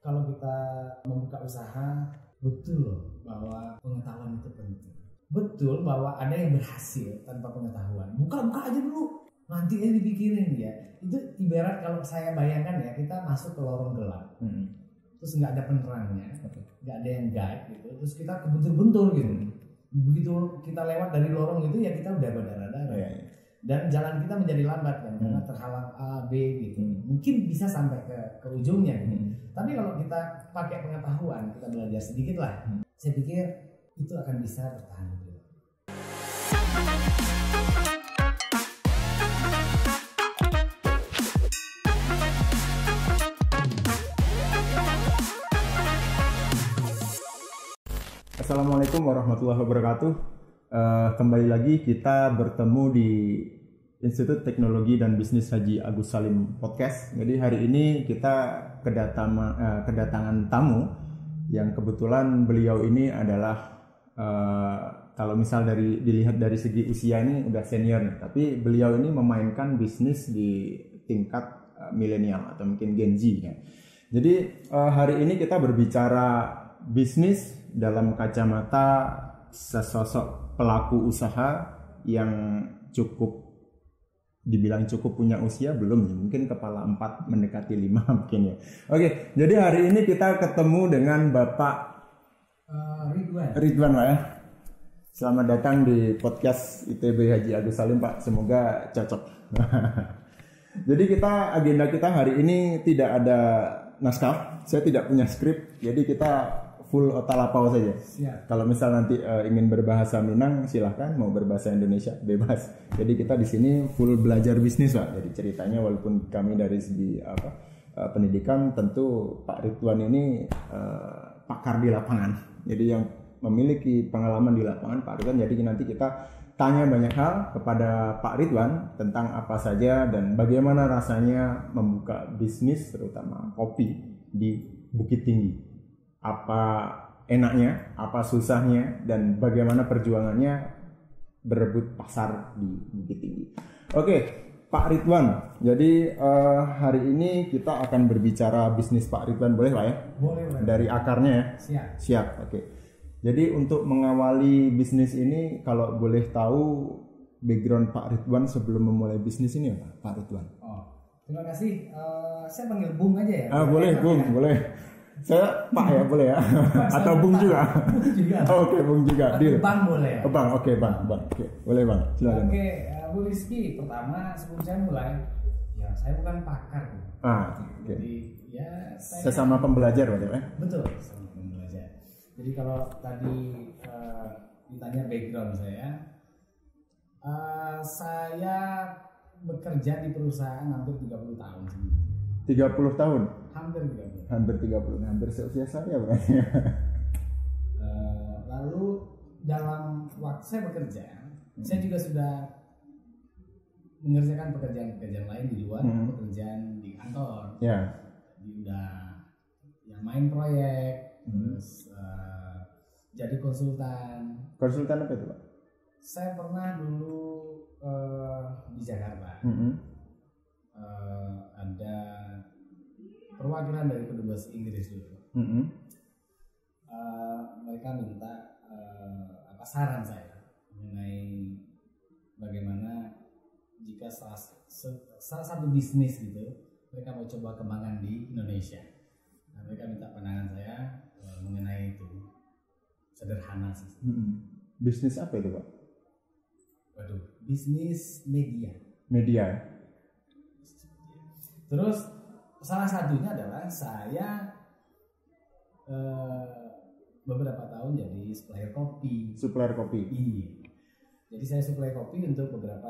kalau kita membuka usaha, betul loh bahwa pengetahuan itu penting. Betul bahwa ada yang berhasil tanpa pengetahuan. Buka aja dulu, nanti aja dipikirin ya. Itu ibarat kalau saya bayangkan ya, kita masuk ke lorong gelap, terus nggak ada penerangnya, nggak ada yang guide gitu, terus kita kebentur-bentur gitu. Begitu kita lewat dari lorong itu ya kita udah berdarah-darah. Dan jalan kita menjadi lambat kan, karena terhalang A, B gitu. Mungkin bisa sampai ke ujungnya gitu. Tapi kalau kita pakai pengetahuan, kita belajar sedikit lah, saya pikir itu akan bisa bertahan hidup. Assalamualaikum warahmatullahi wabarakatuh. Kembali lagi kita bertemu di Institut Teknologi dan Bisnis Haji Agus Salim Podcast. Jadi hari ini kita kedatangan tamu yang kebetulan beliau ini adalah kalau misal dilihat dari segi usia ini udah senior nih, tapi beliau ini memainkan bisnis di tingkat milenial atau mungkin Gen Z ya. Jadi hari ini kita berbicara bisnis dalam kacamata sesosok pelaku usaha yang dibilang cukup punya usia belum ya, mungkin kepala 4 mendekati 5 mungkin ya. Oke, jadi hari ini kita ketemu dengan Bapak Ridwan Pak ya. Selamat datang di podcast ITB Haji Agus Salim Pak, semoga cocok. Jadi agenda kita hari ini tidak ada naskah, saya tidak punya skrip, jadi kita full otalapau saja. Siap. Kalau misal nanti ingin berbahasa Minang silahkan, mau berbahasa Indonesia bebas. Jadi kita di sini full belajar bisnis Pak. Jadi ceritanya walaupun kami dari segi pendidikan, tentu Pak Ridwan ini pakar di lapangan. Jadi yang memiliki pengalaman di lapangan Pak Ridwan. Jadi nanti kita tanya banyak hal kepada Pak Ridwan tentang apa saja dan bagaimana rasanya membuka bisnis terutama kopi di Bukit Tinggi. Apa enaknya, apa susahnya, dan bagaimana perjuangannya berebut pasar di Bukit Tinggi. Oke, Pak Ridwan. Jadi hari ini kita akan berbicara bisnis Pak Ridwan, boleh Pak ya? Boleh. Dari akarnya ya? Siap. Oke. Jadi untuk mengawali bisnis ini, kalau boleh tahu background Pak Ridwan sebelum memulai bisnis ini apa, Pak Ridwan? Oh, terima kasih. Saya panggil Bung aja ya. Boleh Bung, boleh. Saya Pak ya boleh ya? Atau Bung juga? Bung juga. Oke, Bung juga. Bang boleh. Bang, oke Bang. Oke, boleh Bang. Silakan. Oke, Bu Rizky, pertama sebelum saya mulai, ya saya bukan pakar. Oke. Jadi ya sesama pembelajar Pak ya? Betul, sesama pembelajar. Jadi kalau tadi ditanya background saya bekerja di perusahaan hampir 30 tahun. 30 tahun? Hampir 30. Hampir 30, hampir seusia saya berarti. Lalu dalam waktu saya bekerja, saya juga sudah mengerjakan pekerjaan-pekerjaan lain di luar pekerjaan di kantor. Ya. Udah main proyek, terus jadi konsultan. Konsultan apa itu Pak? Saya pernah dulu di Jakarta. Ada perwakilan dari kedubes Inggris dulu. Mereka minta saran saya mengenai bagaimana jika salah satu bisnis gitu mereka mau coba kembangkan di Indonesia. Nah, mereka minta pandangan saya mengenai itu. Sederhana sih. Bisnis apa itu Pak? Waduh, bisnis media. Media. Terus salah satunya adalah saya beberapa tahun jadi supplier kopi. Supplier kopi. Iya. Jadi saya supply kopi untuk beberapa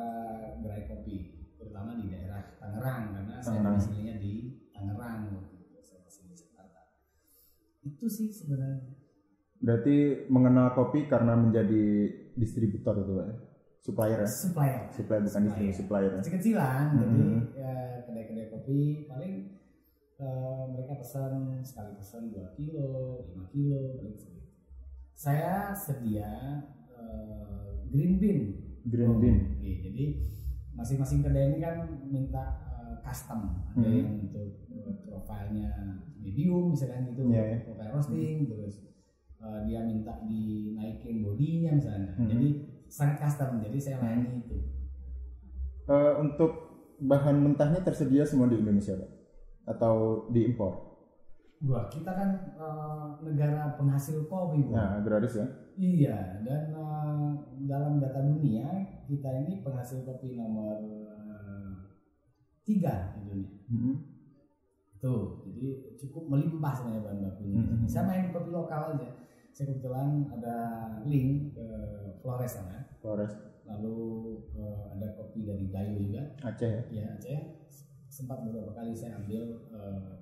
gerai kopi, terutama di daerah Tangerang karena saya domisilinya di Tangerang. Saya masih di Jakarta. Itu sih sebenarnya. Berarti mengenal kopi karena menjadi distributor itu Pak ya? Supplier ya? Supplier bukan distributor, supplier. Kecil-kecilan, jadi ya kedai-kedai kopi paling mereka sekali pesan 2 kilo, 5 kilo, paling segitu. Saya sedia green bean. Green bean. Jadi masing-masing kedai ini kan minta custom, ada yang untuk profilnya medium misalkan gitu, profile roasting, terus dia minta dinaikin bodinya misalnya, jadi sangat custom, jadi saya layani itu. Untuk bahan mentahnya tersedia semua di Indonesia Pak? Atau diimpor? Wah, kita kan negara penghasil kopi, Bu. Nah, agraris ya? Iya, dan dalam data dunia kita ini penghasil kopi nomor 3 di dunia. Tuh, jadi cukup melimpah sebenarnya bahan bakunya. Saya main kopi lokal aja. Saya kebetulan ada link ke Flores sana. Flores. Lalu ada kopi dari Gayo juga. Aceh ya? Iya, Aceh. Sempat beberapa kali saya ambil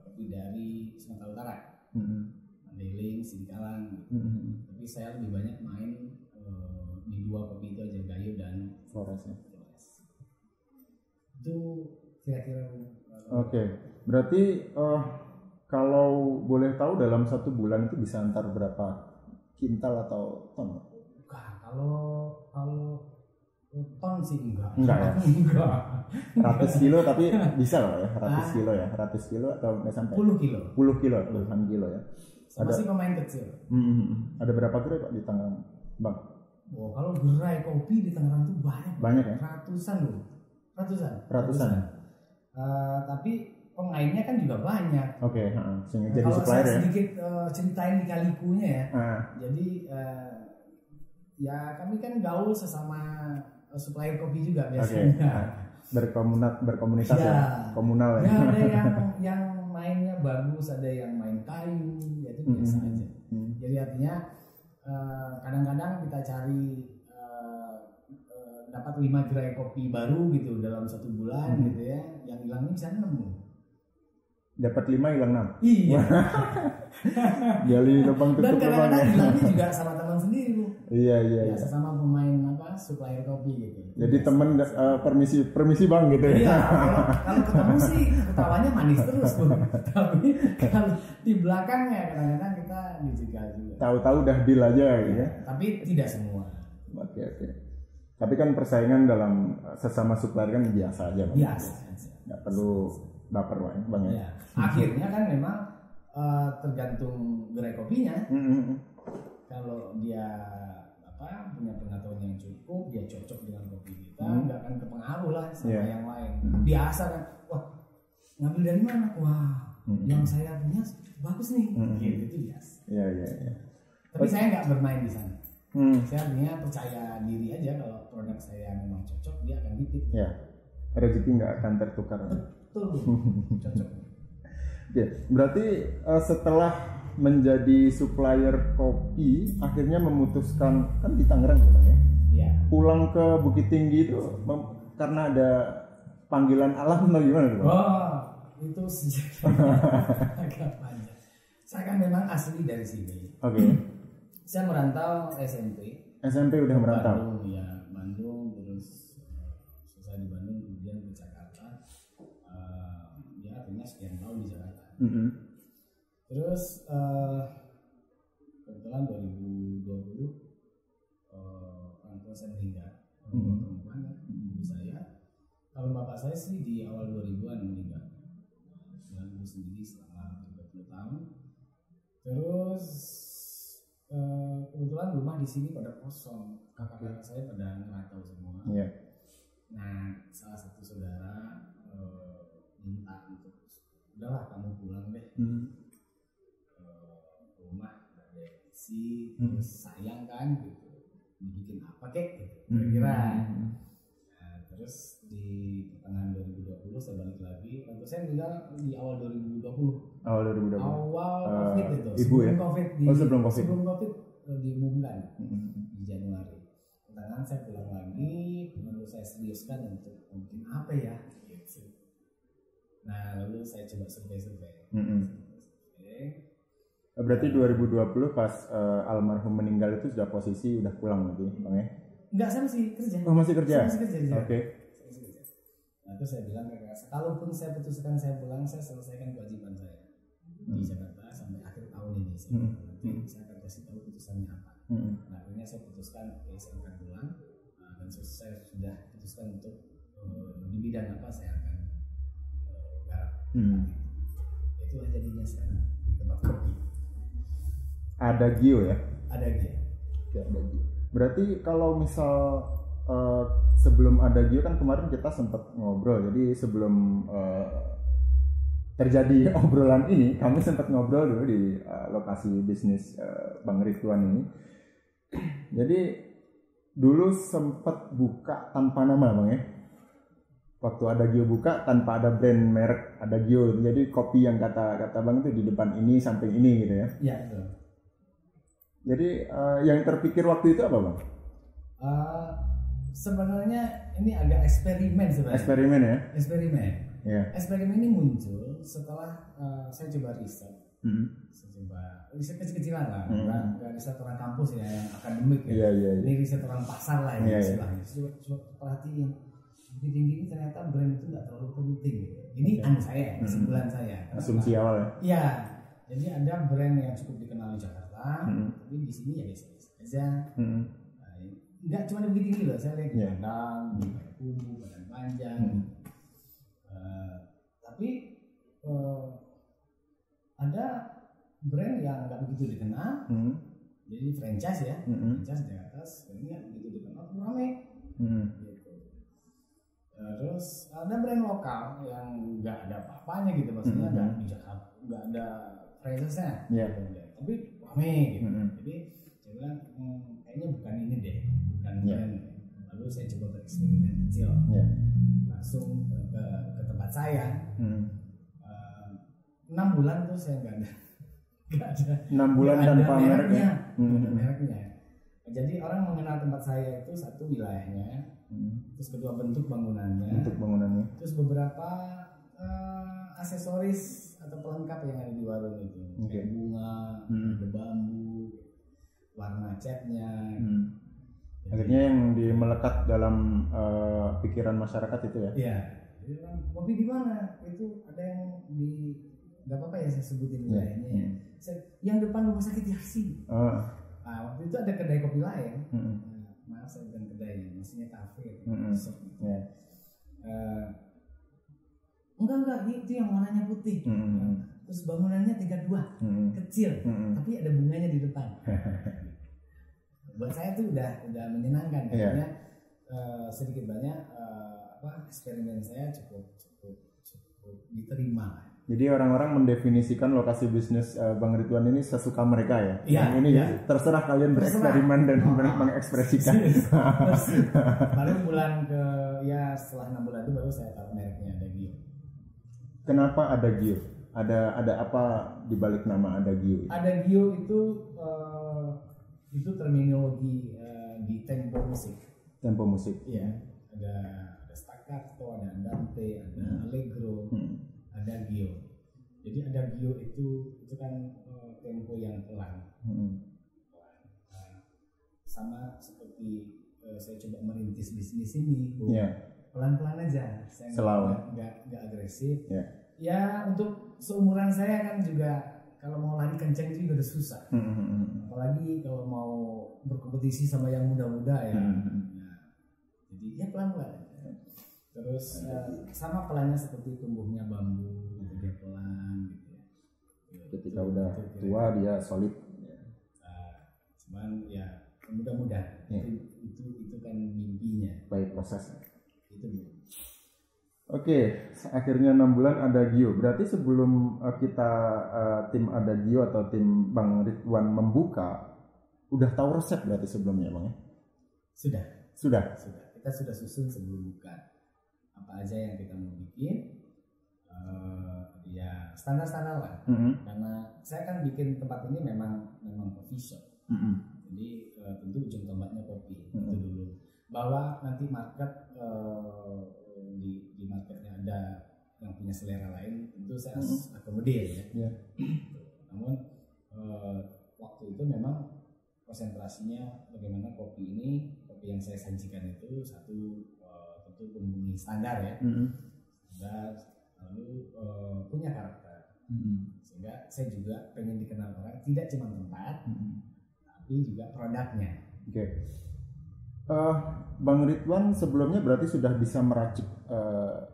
kopi dari Sumatera Utara, Mandailing, Sidikalang. Tapi saya lebih banyak main di 2 kopi itu aja, Gayo dan Flores ya. Itu kira-kira. Oke, berarti kalau boleh tahu dalam 1 bulan itu bisa antar berapa kintal atau ton? Kalau ton sih enggak ya? Enggak. 100 kilo tapi bisa loh ya, 100 kilo ya, 100 kilo atau nggak sampai? 10 kilo. 10 kilo, puluhan kilo ya. Masih pemain kecil. Ada berapa gerai Pak di Tangerang, Bang? Oh, kalau gerai kopi di Tangerang tuh banyak. Banyak ya? Ratusan loh. Ratusan. Tapi pemainnya kan juga banyak. Oke, sehingga jadi supplier ya. Kalau saya sedikit ceritain di kalikunya ya. Jadi ya kami kan gaul sesama supplier kopi juga biasanya. Berkomunitas ya, komunal ya. Ya ada yang mainnya bagus, ada yang main kayu, ya itu biasa aja. Jadi artinya kadang-kadang kita cari dapat 5 gerai kopi baru gitu dalam 1 bulan gitu ya, yang hilangnya bisa 6. Dapat 5 hilang 6. Iya. Gali lubang tutup lubang. Dan kadang-kadang hilangnya juga sama teman sendiri, Bu. Iya. Sesama pemain supplier kopi gitu. Jadi teman permisi Bang gitu ya. Iya, kalau ketemu sih ketawanya manis terus, Bu. Tapi kalau di belakangnya kadang-kadang kita dijegal juga. Tahu-tahu udah deal aja gitu ya. Tapi tidak semua. Oke. Tapi kan persaingan dalam sesama supplier kan biasa aja, Bang. Biasa. Nggak perlu baper Bang ya. Iya. Akhirnya kan memang tergantung gerai kopinya. Kalau dia punya pengetahuan yang cukup, dia cocok dengan kopi kita, nggak akan kepengaruh lah sama yang lain. Biasa kan, wah ngambil dari mana? Wah, yang saya punya bagus nih. Gitu biasa. Iya. Tapi saya nggak bermain di sana. Saya artinya percaya diri aja kalau produk saya memang cocok, dia akan titip. Iya. Rezeki nggak akan tertukar. Betul, cocok. Oke, berarti setelah menjadi supplier kopi, akhirnya memutuskan, kan di Tangerang ya? Iya. Pulang ke Bukit Tinggi itu karena ada panggilan alam atau gimana tuh? Wah, itu sejak agak panjang. Saya kan memang asli dari sini. Oke. Saya merantau SMP. SMP udah merantau? Bandung, terus selesai di Bandung, kemudian ke Jakarta. Ya artinya sekian tahun di Jakarta. Terus kebetulan 2020 orang tua saya meninggal, perempuan ya, ibu saya. Kalau bapak saya sih di awal 2000-an meninggal, dan ibu sendiri selama 30 tahun. Terus kebetulan rumah di sini pada kosong, kakak-kakak saya pada ngerantau semua. Nah, salah satu saudara minta untuk udahlah kamu pulang deh. Rumah ada isi, terus sayang kan gitu, dibikin apa kek gitu kira-kira. Nah, terus di pertengahan 2020 saya balik lagi. Lalu saya meninggal di awal 2020. Awal COVID itu. Ibu ya? Sebelum COVID diumumkan di Januari. Pertengahan saya pulang lagi, lalu saya seriuskan untuk mungkin apa ya gitu. Nah, lalu saya coba survei. Berarti 2020 pas almarhum meninggal itu sudah posisi udah pulang nanti, Bang ya? Enggak, saya masih kerja. Oh, masih kerja? Saya masih kerja di sana. Oke. Nah, terus saya bilang ke kakak, kalaupun saya putuskan saya pulang, saya selesaikan kewajiban saya di Jakarta sampai akhir tahun ini. Nanti saya akan kasih tahu putusannya apa. Nah, akhirnya saya putuskan, oke, saya akan pulang. Dan saya sudah putuskan untuk di bidang apa saya akan Itulah jadinya sekarang di tempat kopi. Ada Gio ya? Ada Gio. Ya, ada Gio. Berarti kalau misal sebelum ada Gio kan kemarin kita sempat ngobrol. Jadi sebelum terjadi obrolan ini, kami sempat ngobrol dulu di lokasi bisnis Bang Ridwan ini. Jadi dulu sempat buka tanpa nama Bang ya. Waktu ada Gio buka tanpa ada brand merek, ada Gio. Jadi kopi yang kata Bang itu di depan ini, samping ini gitu ya. Iya, betul. Jadi yang terpikir waktu itu apa Bang? Sebenarnya ini agak eksperimen sebenarnya. Eksperimen ya? Eksperimen. Yeah. Eksperimen ini muncul setelah saya coba riset. Saya coba riset kecil-kecilan lah, nggak riset orang kampus ya, yang akademik ya. Ini riset orang pasar lah ya, istilahnya. Coba perhatiin, di tinggi ini ternyata brand itu nggak terlalu penting. Ini anu saya, kesimpulan saya. Asumsi awal ya? Iya, jadi ada brand yang cukup dikenal di Jakarta, tapi di sini ya biasa aja. Nggak cuma di Bukit Tinggi loh, saya lihat di Padang, di Payakumbuh, Padang Panjang. Tapi ada brand yang nggak begitu dikenal, jadi franchise ya, franchise di atas, ini nggak begitu dikenal, ramai. Gitu. Terus ada brand lokal yang nggak ada apa-apanya gitu, maksudnya nggak di Jakarta, nggak ada franchise-nya, tapi ramai gitu. Jadi saya bilang kayaknya bukan ini deh, bukan brand. Lalu saya coba bereksperimen kecil, langsung ke tempat saya. 6 bulan tuh saya nggak ada 6 bulan tanpa mereknya. Mereknya. Jadi orang mengenal tempat saya itu satu wilayahnya, terus kedua bentuk bangunannya, terus beberapa aksesoris atau pelengkap yang ada di warung itu, kayak bunga, ada bambu, warna catnya. Akhirnya yang melekat dalam pikiran masyarakat itu ya? Iya. Jadi kopi di mana? Itu ada yang di, nggak apa-apa ya saya sebutin wilayahnya. Yang depan rumah sakit Yarsi. Waktu itu ada kedai kopi lain. Maaf saya bukan kedai, maksudnya kafe. Enggak, itu yang warnanya putih. Terus bangunannya 32, kecil, tapi ada bunganya di depan. Buat saya tuh udah menyenangkan karena sedikit banyak eksperimen saya cukup diterima. Jadi orang-orang mendefinisikan lokasi bisnis Bang Ridwan ini sesuka mereka ya. Yang ini terserah kalian bereksperimen dan mengekspresikan. Baru bulan setelah 6 bulan itu baru saya tahu mereknya ada Gio. Kenapa ada Gio? Ada apa di balik nama ada Gio? Ada Gio itu terminologi di tempo musik. Tempo musik. Iya, ada staccato, ada andante, ada allegro, ada Gio. Jadi ada Gio itu kan tempo yang pelan. Sama seperti saya coba merintis bisnis ini, pelan-pelan aja. Saya nggak agresif. Ya untuk seumuran saya kan juga. Kalau mau lari kencang itu juga udah susah, apalagi kalau mau berkompetisi sama yang muda-muda ya. Jadi ya pelan-pelan. Terus sama pelannya seperti tumbuhnya bambu, gitu, dia pelan gitu ya. Ketika udah tua dia solid. Cuman ya mudah-mudahan itu kan mimpinya. Baik prosesnya. Itu dulu. Oke, akhirnya 6 bulan ada Gio. Berarti sebelum kita tim ada Gio atau tim Bang Ridwan membuka, udah tahu resep berarti sebelumnya Bang ya? Sudah. Kita sudah susun sebelum buka. Apa aja yang kita mau bikin, ya standar-standar lah. Karena saya kan bikin tempat ini memang coffee shop. Jadi tentu ujung tombaknya kopi. Itu dulu. Bahwa nanti market di marketnya ada yang punya selera lain, tentu saya harus akomodir ya. Namun waktu itu memang konsentrasinya bagaimana kopi yang saya sajikan itu satu tentu memenuhi standar ya, standar, lalu punya karakter, sehingga saya juga pengen dikenal orang tidak cuma tempat, tapi juga produknya. Bang Ridwan sebelumnya berarti sudah bisa meracik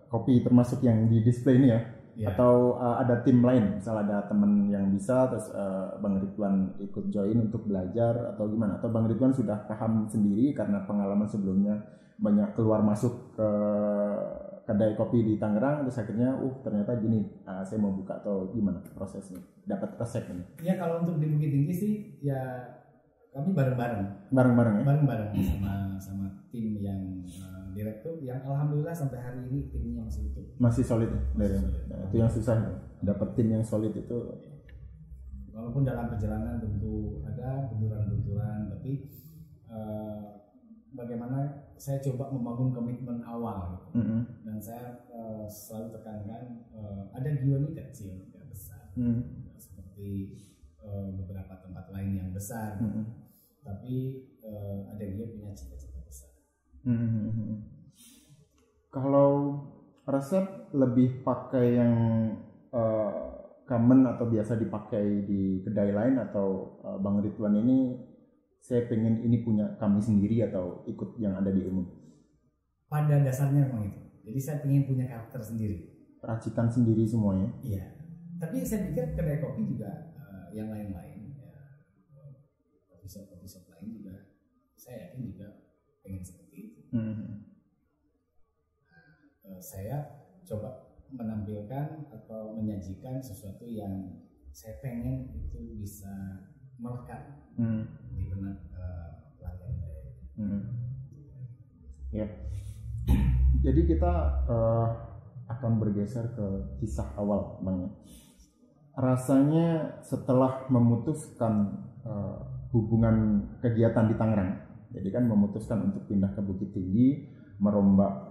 kopi termasuk yang di display ini ya? Atau ada tim lain, misal ada teman yang bisa terus Bang Ridwan ikut join untuk belajar atau gimana? Atau Bang Ridwan sudah paham sendiri karena pengalaman sebelumnya banyak keluar masuk ke kedai kopi di Tangerang, terus akhirnya ternyata gini, saya mau buka, atau gimana prosesnya dapat resep ini? Ya kalau untuk di Bukit Tinggi sih ya kami bareng-bareng sama tim yang direktur yang alhamdulillah sampai hari ini timnya masih utuh. Masih solid ya? Itu yang susah ya? Dapat tim yang solid itu. Walaupun dalam perjalanan tentu ada benturan-benturan, tapi bagaimana saya coba membangun komitmen awal gitu. Dan saya selalu tekankan ada Gioni kecil, tidak besar, seperti beberapa tempat lain yang besar, tapi ada dia punya cita-cita besar. Kalau resep lebih pakai yang common atau biasa dipakai di kedai lain, atau Bang Ridwan ini saya pengen ini punya kami sendiri atau ikut yang ada di umum? Pada dasarnya memang itu. Jadi saya pengen punya karakter sendiri. Racikan sendiri semuanya? Iya. Tapi saya pikir kedai kopi juga yang lain-lain, ya, kopi shop lain juga, saya yakin juga pengen seperti itu. Saya coba menampilkan atau menyajikan sesuatu yang saya pengen itu bisa melekat di benak pelanggan saya. Ya. Jadi kita akan bergeser ke kisah awal, Bang. Rasanya setelah memutuskan hubungan kegiatan di Tangerang, jadi kan memutuskan untuk pindah ke Bukit Tinggi, merombak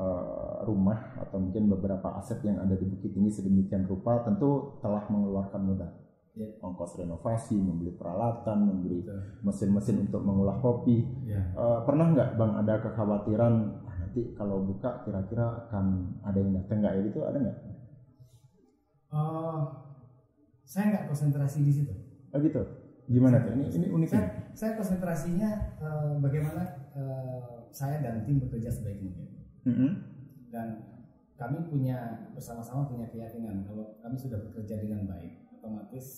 rumah atau mungkin beberapa aset yang ada di Bukit Tinggi sedemikian rupa, tentu telah mengeluarkan modal. Ongkos renovasi, membeli peralatan, membeli mesin-mesin untuk mengolah kopi. Pernah nggak Bang ada kekhawatiran nanti kalau buka kira-kira akan ada yang datang nggak ya, gitu, ada nggak? Saya nggak konsentrasi di situ. Gitu. Gimana tuh? Ini uniknya. Saya konsentrasinya bagaimana saya dan tim bekerja sebaik mungkin. Dan kami bersama-sama punya keyakinan kalau kami sudah bekerja dengan baik, otomatis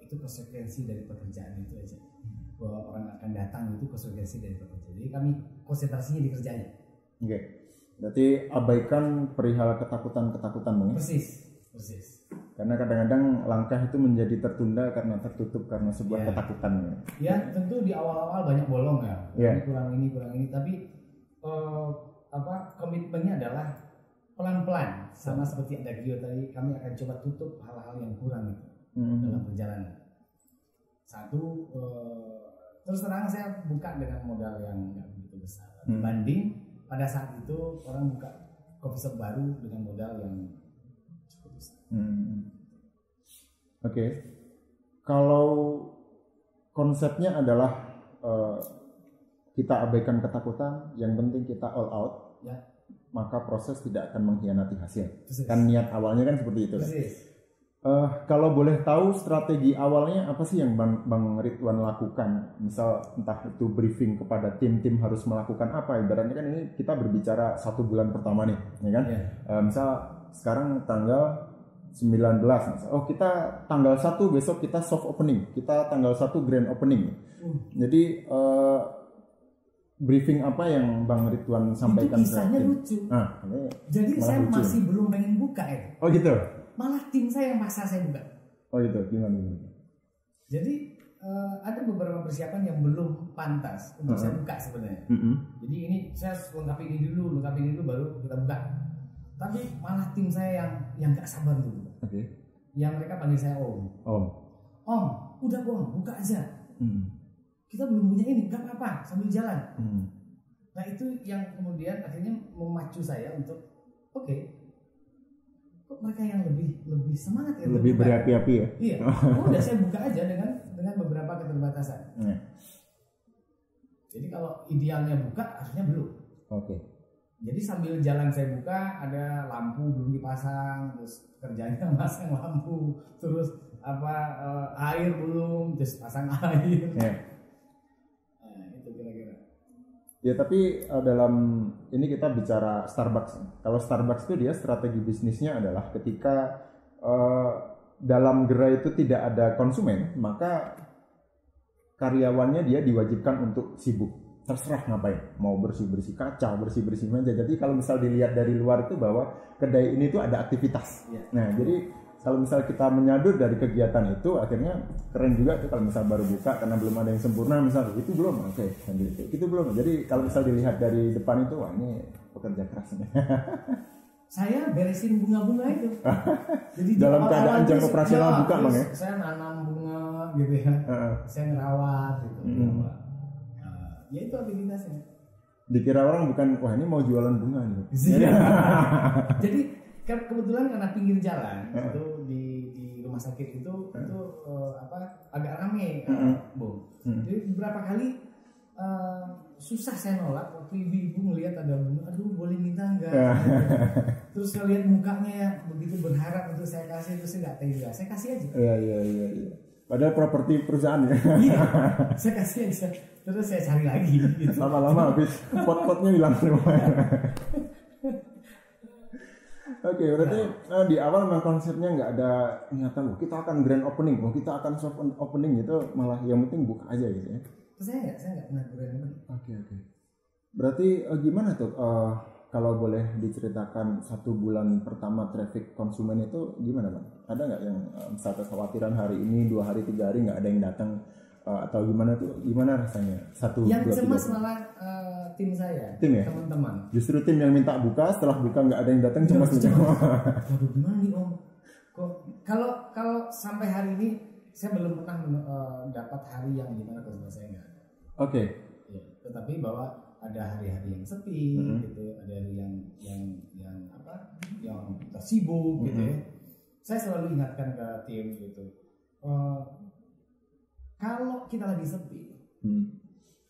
itu konsekuensi dari pekerjaan itu aja. Bahwa orang akan datang itu konsekuensi dari pekerjaan. Jadi kami konsentrasinya di kerjanya. Oke. Berarti abaikan perihal ketakutan-ketakutan, Bang. Persis. Karena kadang-kadang langkah itu menjadi tertunda karena tertutup karena sebuah ketakutan. Ya, tentu di awal-awal banyak bolong ya. Ini kurang ini, tapi komitmennya adalah pelan-pelan, sama seperti ada Gio tadi, kami akan coba tutup hal-hal yang kurang itu dalam perjalanan. Satu, terus terang saya buka dengan modal yang nggak begitu besar dibanding pada saat itu orang buka coffee shop baru dengan modal yang cukup besar. Oke. Kalau konsepnya adalah kita abaikan ketakutan, yang penting kita all out, maka proses tidak akan mengkhianati hasil. Kan niat awalnya kan seperti itu. Kalau boleh tahu strategi awalnya apa sih yang Bang Ridwan lakukan? Misal entah itu briefing kepada tim harus melakukan apa. Ibaratnya kan ini kita berbicara 1 bulan pertama nih, ya kan? Misal sekarang tanggal 19, misal. Kita tanggal 1 besok kita soft opening, kita tanggal 1 grand opening. Jadi briefing apa yang Bang Ridwan sampaikan? Itu kisahnya lucu. Jadi saya lucu. Masih belum pengen buka ya. Oh gitu. Malah tim saya yang maksa saya buka. Oh gitu, gimana? Jadi ada beberapa persiapan yang belum pantas untuk saya buka sebenarnya. Jadi ini saya lengkapi ini dulu baru kita buka. Tapi malah tim saya yang gak sabar dulu. Yang mereka panggil saya Om, udah Om, buka aja. Kita belum punya ini, gak apa-apa, sambil jalan. Nah itu yang kemudian akhirnya memacu saya untuk kok mereka yang lebih semangat ya, lebih berapi-api ya. Iya. Udah saya buka aja dengan beberapa keterbatasan. Jadi kalau idealnya buka, harusnya belum. Jadi sambil jalan saya buka, ada lampu belum dipasang, terus kerjanya masang lampu, terus air belum, terus pasang air. Nah, itu kira-kira. Ya tapi dalam ini kita bicara Starbucks. Kalau Starbucks itu dia strategi bisnisnya adalah ketika dalam gerai itu tidak ada konsumen, maka karyawannya dia diwajibkan untuk sibuk. Terserah ngapain, mau bersih-bersih kaca, bersih-bersih meja. Jadi kalau misal dilihat dari luar itu bahwa kedai ini tuh ada aktivitas. Nah, jadi kalau misal kita menyadur dari kegiatan itu, akhirnya keren juga tuh kalau misal baru buka karena belum ada yang sempurna, misal itu belum, oke, sambil itu belum. Jadi kalau misal dilihat dari depan itu, wah ini pekerja keras nih. Saya beresin bunga-bunga itu. Jadi dalam keadaan jam operasional buka, Bang ya. Saya nanam bunga gitu ya. Saya ngerawat gitu. Ya itu aktivitasnya. Dikira orang bukan, wah ini mau jualan bunga nih. Jadi kebetulan karena pinggir jalan itu di rumah sakit itu agak ramai, Bung. Jadi beberapa kali susah saya nolak waktu ibu-ibu melihat ada bunga, aduh boleh minta enggak? Terus saya lihat mukanya begitu berharap untuk saya kasih, terus saya nggak tega, saya kasih aja. Iya. Padahal properti perusahaan ya. Iya, saya kasih aja. Terus saya cari lagi. Gitu. Lama-lama habis pot-potnya hilang semua. Oke, berarti di awal memang konsepnya nggak ada niatan, kita akan grand opening, kita akan soft opening gitu, malah yang penting buka aja gitu ya. Saya nggak pernah grand opening. Oke. Berarti gimana tuh kalau boleh diceritakan 1 bulan pertama traffic konsumen itu gimana, Bang? Ada nggak yang misalnya kekhawatiran hari ini 2 hari 3 hari nggak ada yang datang atau gimana tuh? Gimana rasanya? 1, yang 2, cemas 3. malah tim saya, tim ya? teman-teman. Justru tim yang minta buka, setelah buka nggak ada yang datang, cemas. Waduh, gimana nih Om? Kok kalau sampai hari ini saya belum pernah dapat hari yang dimana konsumen saya nggak ada. Oke. Ya, tetapi bahwa ada hari-hari yang sepi, gitu, ada hari yang kita sibuk, gitu ya. Saya selalu ingatkan ke tim gitu. Kalau kita lagi sepi,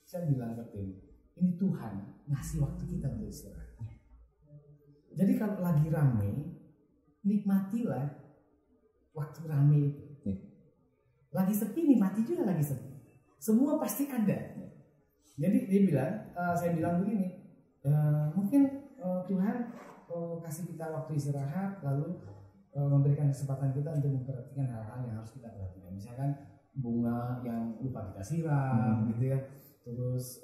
saya bilang ke tim, ini Tuhan ngasih waktu kita untuk istirahat. Jadi kalau lagi rame, nikmatilah waktu rame itu. Lagi sepi, nikmati juga lagi sepi. Semua pasti ada. Jadi dia bilang, saya bilang begini, mungkin Tuhan kasih kita waktu istirahat, lalu memberikan kesempatan kita untuk memperhatikan hal-hal yang harus kita perhatikan. Misalkan bunga yang lupa kita siram, gitu ya. Terus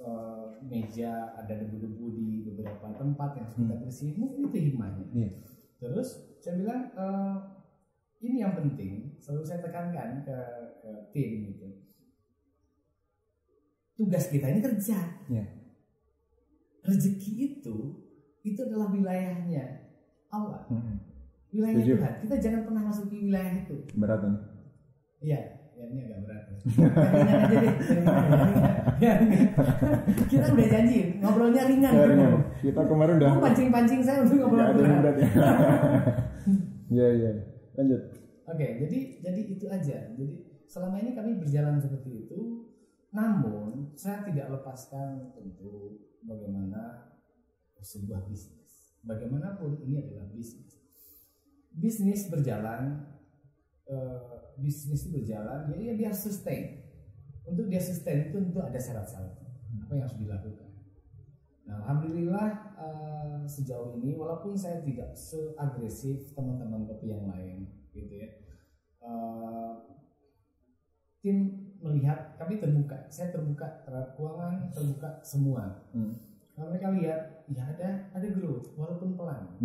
meja ada debu-debu di beberapa tempat yang harus kita bersihin, mungkin itu hikmahnya. Terus saya bilang, ini yang penting, selalu saya tekankan ke tim gitu. Tugas kita ini kerja. Rezeki itu adalah wilayahnya Allah. Wilayah Tuhan. Kita jangan pernah masuki wilayah itu. Berat ini. Iya, ya ini agak berat. Ringan aja deh. Kita udah janji ngobrolnya ringan. Kita kemarin udah pancing saya untuk ngobrol berat. Iya. Lanjut. Oke, jadi itu aja. Jadi selama ini kami berjalan seperti itu. Namun saya tidak lepaskan tentu bagaimana sebuah bisnis. Bagaimanapun ini adalah bisnis. Bisnis berjalan, ya dia sustain. Untuk dia sustain itu tentu ada syarat-syarat. Apa yang harus dilakukan. Nah, alhamdulillah sejauh ini walaupun saya tidak seagresif teman-teman kopi yang lain, gitu ya. Tim melihat kami terbuka, saya terbuka terhadap keuangan, terbuka semua. Kalau mereka lihat, ya ada growth walaupun pelan,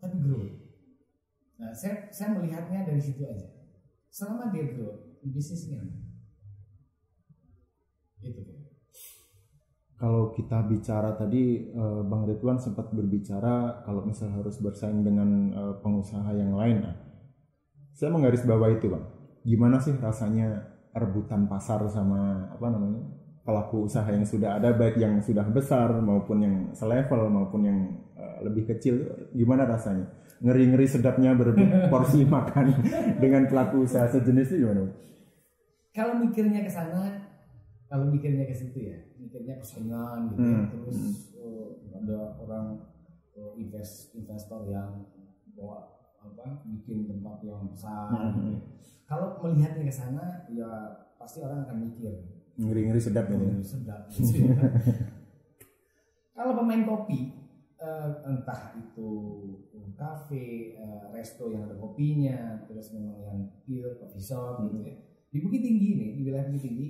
tapi growth. Nah, saya melihatnya dari situ aja. Selama dia growth, bisnisnya itu. Kalau kita bicara tadi, Bang Ridwan sempat berbicara kalau misal harus bersaing dengan pengusaha yang lain. Saya menggarisbawahi itu, Bang. Gimana sih rasanya rebutan pasar sama pelaku usaha yang sudah ada, baik yang sudah besar maupun yang selevel maupun yang lebih kecil, gimana rasanya? Ngeri-ngeri sedapnya berebut porsi makan dengan pelaku usaha sejenis itu gimana? Kalau mikirnya ke sana, kalau mikirnya ke situ ya, mikirnya persaingan gitu, terus ada orang investor yang bawa bikin tempat yang besar. Kalau melihatnya ke sana, ya pasti orang akan mikir. Ngeri-ngeri sedap ini. Sedap. Gitu ya. Kalau pemain kopi, entah itu kafe, resto yang ada kopinya, terus memang yang pure coffee shop gitu ya. Di Bukit Tinggi nih, di wilayah Bukit Tinggi,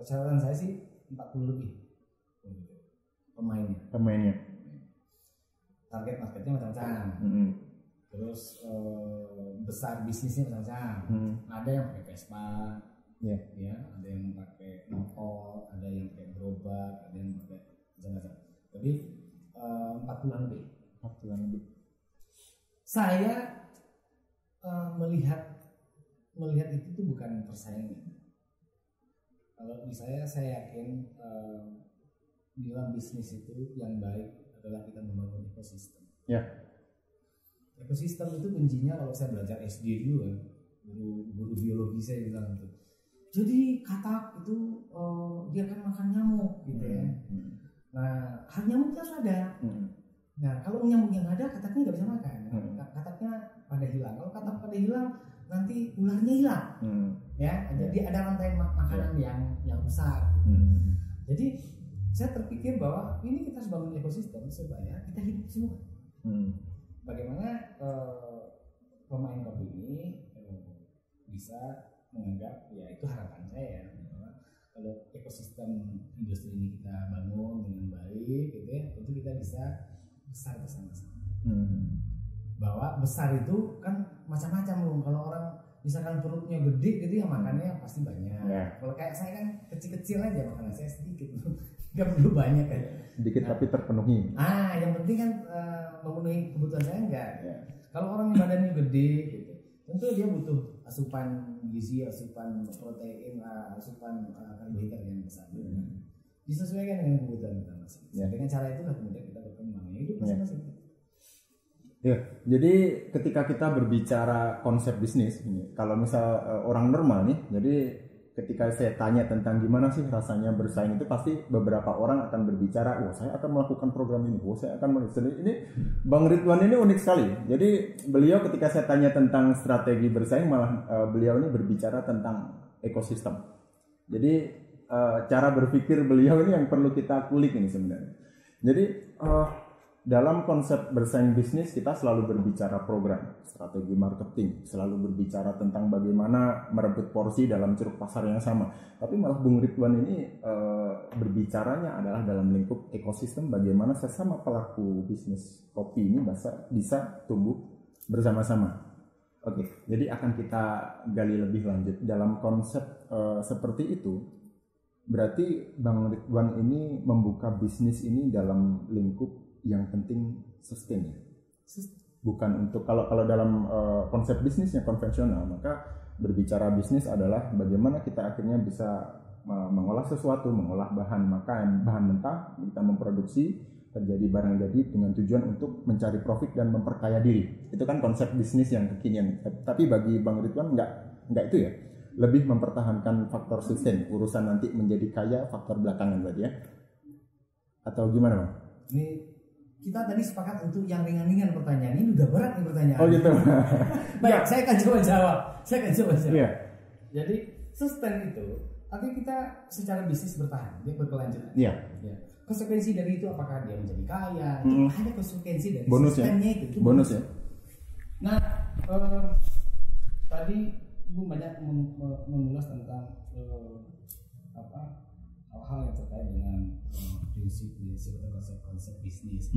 catatan saya sih 40 lebih pemainnya. Target marketnya macam-macam. Terus besar bisnisnya macam-macam. Ada yang pakai Vespa, ya, ada yang pakai motor, ada yang pakai gerobak, ada yang pakai macam-macam. Tapi 40-an lebih. Saya melihat itu tuh bukan persaingan. Kalau di saya yakin di dalam bisnis itu yang baik adalah kita membangun ekosistem. Ya. Ekosistem itu kuncinya kalau saya belajar SD dulu kan, guru biologi saya bilang itu. Jadi katak itu dia akan makan nyamuk gitu ya. Nah, hak nyamuknya harus ada. Nah, kalau nyamuk yang ada, kataknya nggak bisa makan. Kataknya pada hilang. Kalau katak pada hilang, nanti ularnya hilang. Ya, jadi ada rantai makanan yang besar. Jadi saya terpikir bahwa ini kita harus bangun ekosistem supaya kita hidup semua. Bagaimana pemain kopi ini bisa menganggap, ya itu harapan saya bahwa kalau ekosistem industri ini kita bangun dengan baik gitu ya, tentu kita bisa besar bersama-sama. Bahwa besar itu kan macam-macam loh. Kalau orang misalkan perutnya gede gitu ya, makannya pasti banyak. Kalau kayak saya kan kecil-kecil aja, makanan saya sedikit, nggak perlu banyak kan. Sedikit tapi terpenuhi. Yang penting kan memenuhi kebutuhan saya enggak. Kalau orang yang badannya gede gitu, tentu dia butuh asupan gizi, asupan protein, asupan karbohidrat yang besar. Disesuaikan dengan kebutuhan kita masing-masing. Dengan cara itulah kemudian kita berkembang hidup masing-masing. Ya, jadi ketika kita berbicara konsep bisnis ini, kalau misal orang normal nih, jadi ketika saya tanya tentang gimana sih rasanya bersaing itu, pasti beberapa orang akan berbicara, saya akan melakukan program ini, saya akan melakukan ini. Bang Ridwan ini unik sekali. Jadi beliau ketika saya tanya tentang strategi bersaing, malah beliau ini berbicara tentang ekosistem. Jadi cara berpikir beliau ini yang perlu kita kulik ini sebenarnya. Jadi dalam konsep bersaing bisnis kita selalu berbicara program, strategi marketing, selalu berbicara tentang bagaimana merebut porsi dalam ceruk pasar yang sama. Tapi malah Bung Ridwan ini berbicaranya adalah dalam lingkup ekosistem, bagaimana sesama pelaku bisnis kopi ini bisa tumbuh bersama-sama. Oke, jadi akan kita gali lebih lanjut dalam konsep seperti itu. Berarti Bang Ridwan ini membuka bisnis ini dalam lingkup yang penting sustain ya. Bukan untuk kalau dalam konsep bisnis yang konvensional, maka berbicara bisnis adalah bagaimana kita akhirnya bisa mengolah sesuatu, mengolah bahan mentah, kita memproduksi, terjadi barang jadi dengan tujuan untuk mencari profit dan memperkaya diri. Itu kan konsep bisnis yang kekinian. Tapi bagi Bang Ridwan enggak itu ya. Lebih mempertahankan faktor sustain, urusan nanti menjadi kaya faktor belakangan berarti ya. Atau gimana, Bang? Ini kita tadi sepakat untuk yang ringan-ringan pertanyaan. Ini udah berat nih pertanyaan. Oh gitu. Baik, saya akan coba jawab. Iya. Jadi sustain itu artinya kita secara bisnis bertahan, dia berkelanjutan. Iya. Konsekuensi dari itu apakah dia menjadi kaya? Itu ada konsekuensi dari bonus sustainnya ya? itu. Bonus ya. Nah, tadi Bung banyak mengulas tentang hal-hal yang terkait dengan prinsip-prinsip atau konsep-konsep bisnis.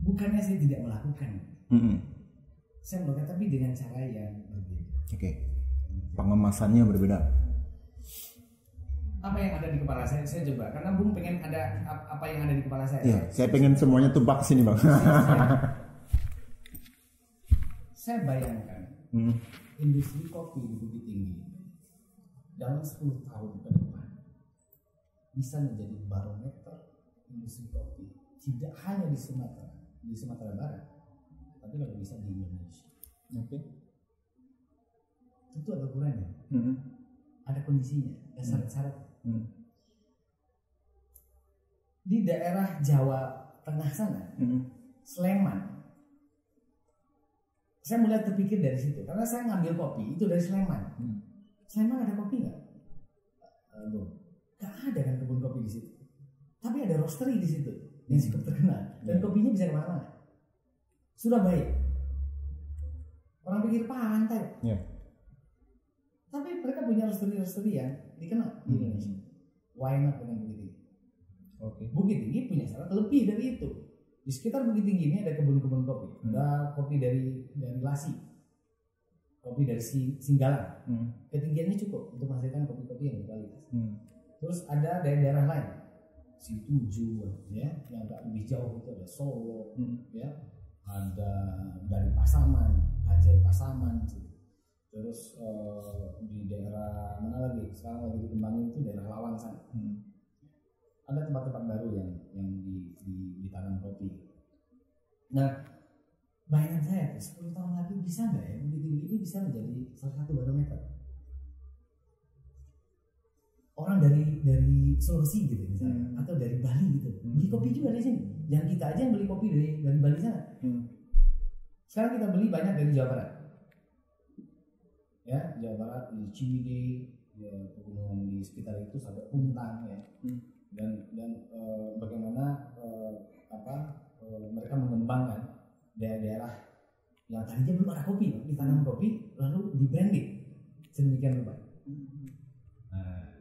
Bukannya saya tidak melakukan, saya melakukan tapi dengan cara yang berbeda. Oke. Pengemasannya berbeda. Apa yang ada di kepala saya coba, karena Bung pengen ada apa yang ada di kepala saya. Iya, saya pengen semuanya tumpah ke sini, Bang. Saya bayangkan industri kopi di Bukit Tinggi dalam 10 tahun ke depan bisa menjadi barometer industri kopi, tidak hanya di Sumatera Barat, tapi kalau bisa di Indonesia. Oke. Tentu ada ukurannya, ada kondisinya, ada syarat-syarat. Di daerah Jawa Tengah sana, Sleman, saya mulai terpikir dari situ karena saya ngambil kopi itu dari Sleman. Sleman ada kopi nggak? Nggak ada kan kebun kopi di situ. Tapi ada roastery di situ yang cukup terkenal dan kopinya bisa kemana-mana. Surabaya, orang pikir pantai. Tapi mereka punya roastery yang dikenal di Indonesia. Why not dengan Bukit Tinggi? Bukit Tinggi punya syarat lebih dari itu. Di sekitar Bukit Tinggi ini ada kebun-kebun kopi. Ada kopi dari Lasi, kopi dari Singgalang. Ketinggiannya cukup untuk menghasilkan kopi-kopi yang berkualitas. Terus ada daerah lain, Situju, ya, yang agak lebih jauh itu ada Solo, ya, ada dari Pasaman, Ajai Pasaman. Terus di daerah mana lagi? Sekarang lagi dikembangin itu daerah Lawang sana. Ada tempat-tempat baru yang ditanam kopi. Nah, bayangan saya 10 tahun lagi bisa nggak ya Bukit Tinggi ini bisa menjadi salah satu barometer. Orang dari Sulawesi gitu misalnya, atau dari Bali gitu, beli kopi juga di sini. Jangan kita aja yang beli kopi dari Bali sana. Sekarang kita beli banyak dari Jawa Barat. Ya, Jawa Barat di Ciwidey, ya, pegunungan di sekitar itu sampai Puntang ya. Dan bagaimana mereka mengembangkan daerah-daerah yang tadinya belum ada kopi, ditanam kopi lalu di branding sedemikian rupa.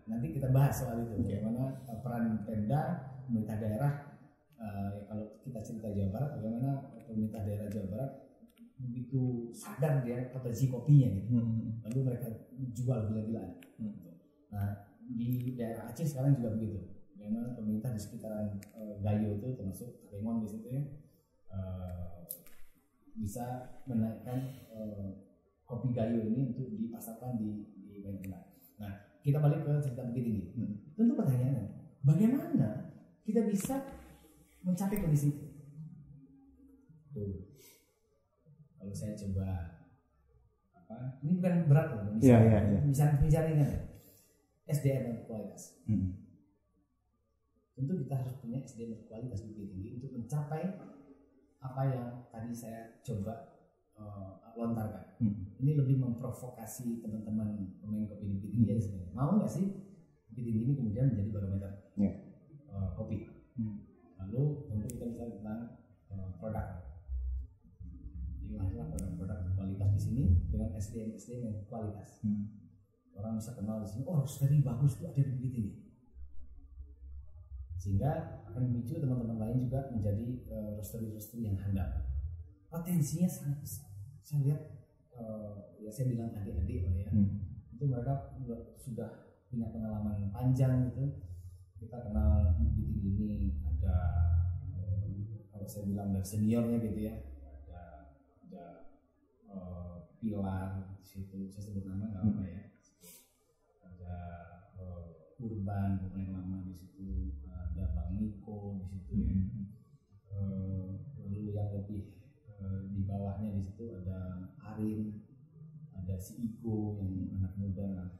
Nanti kita bahas soal itu, bagaimana peran Pemda, pemerintah daerah. Kalau kita cerita Jawa Barat, bagaimana pemerintah daerah Jawa Barat begitu sadar dia potensi kopinya gitu. Lalu mereka jual gila-gilaan. Nah, di daerah Aceh sekarang juga begitu. Bagaimana pemerintah di sekitaran Gayo itu termasuk Takengon di situ ya, bisa menaikkan kopi Gayo ini untuk dipasarkan di banyak tempat. Nah, kita balik ke cerita Bukit Tinggi. Tentu pertanyaannya, bagaimana kita bisa mencapai kondisi itu? Kalau saya coba ini bukan berat loh, bisa ringan ya. SDM yang berkualitas. Tentu kita harus punya SDM berkualitas di Bukit Tinggi untuk mencapai apa yang tadi saya coba lontarkan. Ini lebih memprovokasi teman-teman pemain kopi di Bukit Tinggi ya sebenarnya. Mau nggak sih Bukit Tinggi ini kemudian menjadi barometer kopi? Lalu tentu kita bisa tentang produk. Jadi masalah produk berkualitas di sini dengan SDM yang berkualitas. Orang bisa kenal di sini. Oh, roastery bagus tuh ada di Bukit Tinggi. Sehingga akan memicu teman-teman lain juga menjadi roastery yang handal. Potensinya sangat besar. Saya lihat, ya saya bilang adik-adik lah ya, itu mereka sudah punya pengalaman panjang gitu. Kita kenal di Bukit Tinggi ini ada, kalau saya bilang dari seniornya gitu ya, ada Pilar di situ, saya sebut nama nggak apa ya, ada Urban pemain lama di situ, ada Bang Niko di situ ya, lalu yang lebih di bawahnya di situ ada Arin, ada si Iko yang anak muda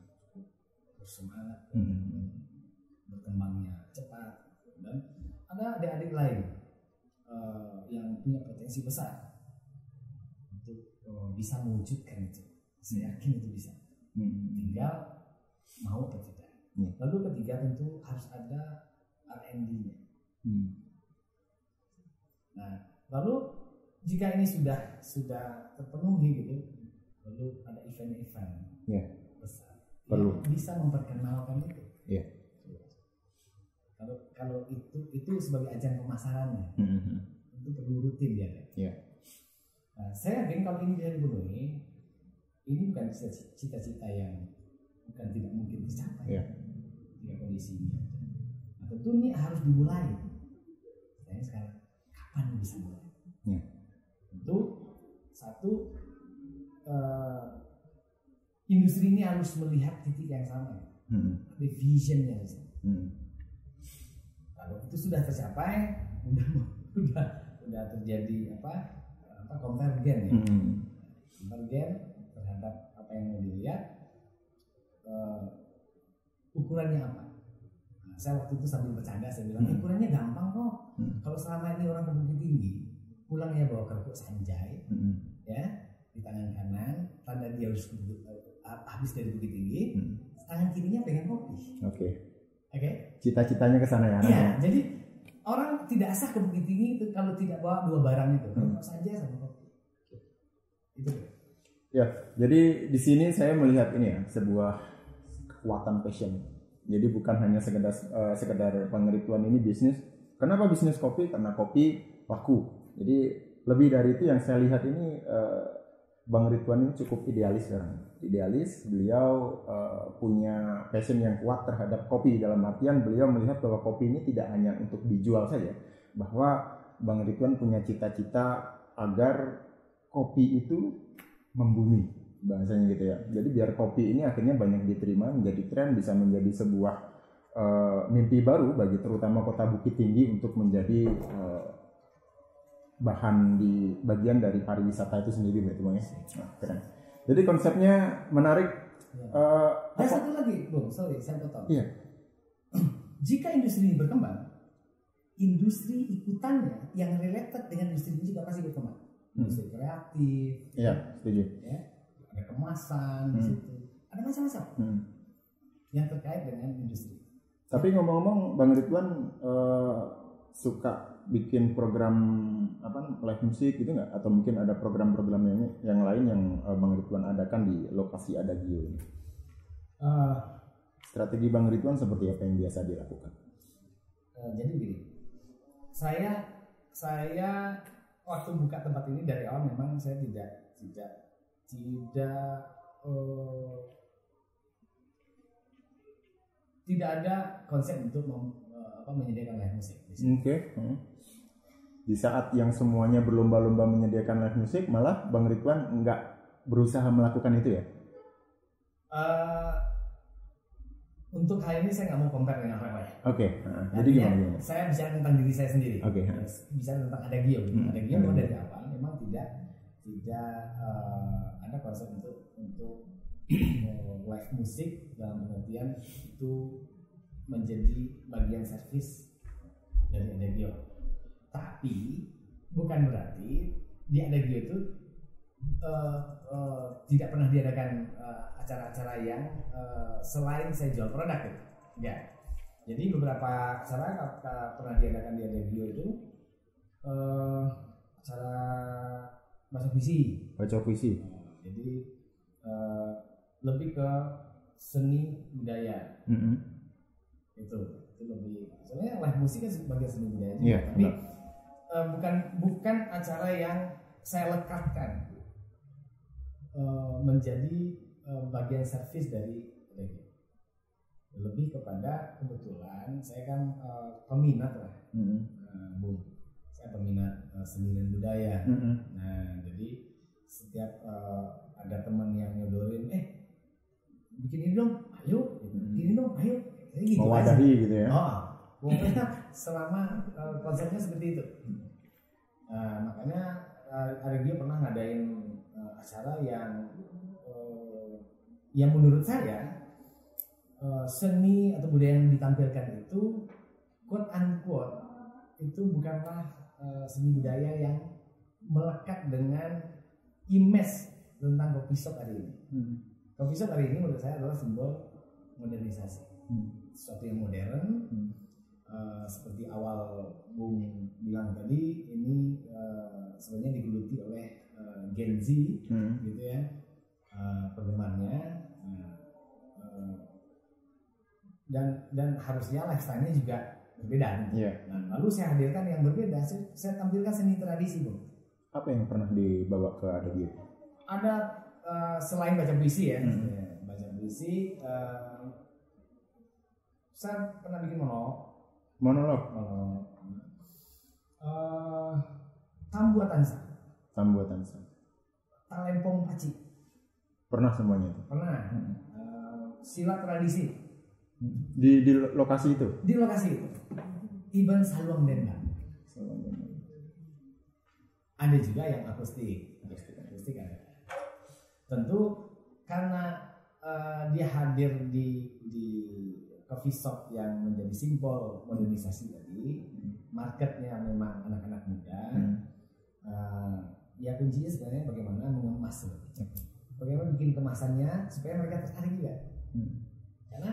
bersemangat, berkembangnya cepat, dan ada adik-adik lain yang punya potensi besar untuk bisa mewujudkan itu. Saya yakin itu bisa. Tinggal mau atau tidak. Lalu ketiga tentu harus ada R&D-nya. Nah, lalu jika ini sudah terpenuhi gitu, lalu ada event-event besar yang bisa memperkenalkan itu. Kalau itu sebagai ajang pemasarannya, itu perlu rutin ya. Nah, saya yakin kalau ini bisa dipenuhi, ini bukan cita-cita yang bukan tidak mungkin tercapai. Jika kondisi ini ada. Nah, tentu ini harus dimulai. Saya sekarang kapan bisa mulai? Tentu satu, industri ini harus melihat titik yang sama, ada visionnya. Kalau itu sudah tercapai, udah terjadi konvergen ya, konvergen terhadap apa yang mau dilihat, ukurannya apa? Nah, saya waktu itu sambil bercanda saya bilang ukurannya gampang kok. Kalau selama ini orang ke Bukit Tinggi pulangnya bawa kerupuk Sanjay, ya, di habis dari Bukit Tinggi, tangan kirinya pengen kopi. Oke. Oke. Cita-citanya ke sana ya. Iya, jadi orang tidak sah ke Bukit Tinggi itu kalau tidak bawa dua barang itu, saja sama kopi. Itu. Ya, jadi di sini saya melihat ini ya, sebuah kekuatan passion. Jadi bukan hanya sekedar pengerituan ini bisnis. Kenapa bisnis kopi? Karena kopi laku. Jadi lebih dari itu yang saya lihat ini Bang Ridwan ini cukup idealis sekarang. Idealis, beliau punya passion yang kuat terhadap kopi, dalam artian beliau melihat bahwa kopi ini tidak hanya untuk dijual saja, bahwa Bang Ridwan punya cita-cita agar kopi itu membumi, bahasanya gitu ya. Jadi biar kopi ini akhirnya banyak diterima, menjadi tren, bisa menjadi sebuah mimpi baru bagi terutama kota Bukit Tinggi untuk menjadi bahan di bagian dari pariwisata itu sendiri, berarti Bang ya. Nah, keren. Jadi konsepnya menarik. Ada satu lagi, Bung, sorry, saya potong. Iya. Jika industri ini berkembang, industri ikutannya yang related dengan industri ini juga pasti berkembang. Industri kreatif. Iya, setuju. Ya, ada kemasan di situ. Ada macam-macam yang terkait dengan industri. Tapi ngomong-ngomong, Bang Ridwan suka bikin program live musik gitu nggak? Atau mungkin ada program-program yang lain yang Bang Ridwan adakan di lokasi Adagio ini? Strategi Bang Ridwan seperti apa yang biasa dilakukan? Jadi begini, saya waktu buka tempat ini dari awal memang saya tidak ada konsep untuk menyediakan live musik. Oke. Di saat yang semuanya berlomba-lomba menyediakan live musik, malah Bang Ridwan nggak berusaha melakukan itu ya? Untuk hal ini saya nggak mau compare dengan orang lain. Oke. Jadi gimana? Saya bicara tentang diri saya sendiri. Oke. Bicara tentang Adagio. Adagio memang dari awal memang tidak ada konsep untuk live musik dalam pengertian itu menjadi bagian servis dari Adagio. Tapi bukan berarti di Adagio itu tidak pernah diadakan acara-acara yang selain saya jual produk gitu. Ya. Jadi beberapa acara pernah diadakan di Adagio itu acara baca puisi. Jadi lebih ke seni budaya. Itu lebih sebenarnya live musik kan sebagai seni budaya juga, tapi bukan acara yang saya lekatkan menjadi bagian servis dari Adagio. Lebih kepada kebetulan saya kan peminat lah, Bung. Saya peminat seni dan budaya. Nah, jadi setiap ada teman yang nyodorin, bikin ini dong, ayo, bikin ini dong, ayo. Gitu mewadahi aja. Gitu ya. Pokoknya selama konsepnya seperti itu. Makanya Adagio pernah ngadain acara yang menurut saya seni atau budaya yang ditampilkan itu quote unquote itu bukanlah seni budaya yang melekat dengan image tentang coffee shop hari ini. Coffee shop hari ini menurut saya adalah simbol modernisasi. Sesuatu yang modern, seperti awal Bung bilang tadi, ini sebenarnya digeluti oleh Gen Z, gitu ya, penggemarnya, dan harusnya lifestyle-nya juga berbeda. Nah, lalu saya hadirkan yang berbeda, saya tampilkan seni tradisi, Bung. Apa yang pernah dibawa ke Adagio? Ada selain baca puisi ya, baca puisi. Saya pernah bikin monolog. Tambuatan Tansa. Talempong Paci. Pernah semuanya itu? Pernah. Silat tradisi. Di lokasi itu? Di lokasi itu. Iban Saluang Dendang. Ada juga yang akustik ada. Tentu karena dia hadir di coffee shop yang menjadi simbol modernisasi tadi, marketnya memang anak-anak muda. Ya kuncinya sebenarnya bagaimana mengemas. bagaimana bikin kemasannya supaya mereka tertarik juga. Karena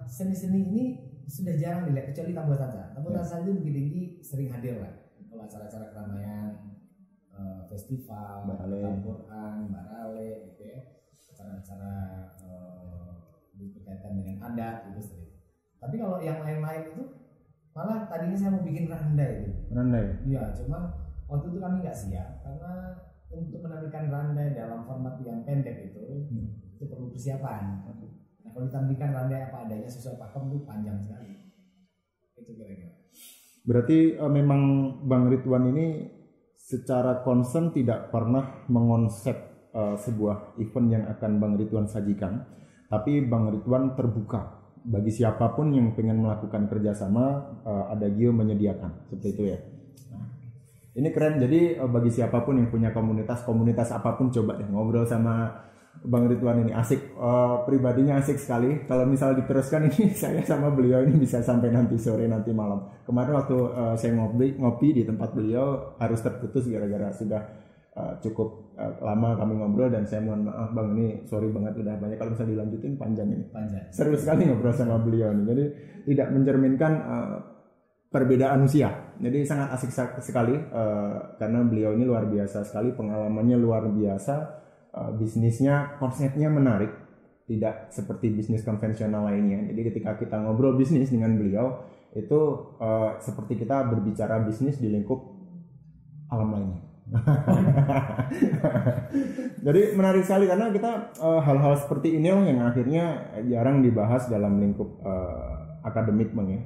seni-seni ini sudah jarang dilihat kecuali Tambuhan Sansa. Tambuhan Sansa itu Bukit Tinggi sering hadir lah kalau acara-acara keramaian, festival, Tambuhan, Barale gitu ya, acara-acara berkaitan dengan adat itu sering. Tapi kalau yang lain-lain itu malah tadinya saya mau bikin randai itu. Randai? Iya, cuma waktu itu kami nggak siap karena untuk menampilkan randai dalam format yang pendek itu perlu persiapan. Nah, kalau ditampilkan randai apa adanya sesuai pakem itu panjang sekali. Itu kira-kira. Berarti memang Bang Ridwan ini secara concern tidak pernah mengonsep sebuah event yang akan Bang Ridwan sajikan, tapi Bang Ridwan terbuka bagi siapapun yang pengen melakukan kerjasama, ada Gio menyediakan seperti itu ya. Nah, ini keren. Jadi bagi siapapun yang punya komunitas apapun, coba deh ngobrol sama Bang Ridwan ini, asik. Pribadinya asik sekali. Kalau misal diteruskan ini saya sama beliau ini bisa sampai nanti sore nanti malam. Kemarin waktu saya ngopi di tempat beliau harus terputus gara-gara sudah cukup lama kami ngobrol, dan saya mohon maaf Bang, ini sorry banget udah banyak, kalau misalnya dilanjutin panjang ini. Seru sekali ngobrol sama beliau nih. Jadi tidak mencerminkan perbedaan usia. Jadi sangat asik sekali karena beliau ini luar biasa sekali, pengalamannya luar biasa, bisnisnya konsepnya menarik, tidak seperti bisnis konvensional lainnya. Jadi ketika kita ngobrol bisnis dengan beliau itu seperti kita berbicara bisnis di lingkup alam lainnya. Jadi menarik sekali karena kita hal-hal seperti ini yang akhirnya jarang dibahas dalam lingkup akademik Bang ya.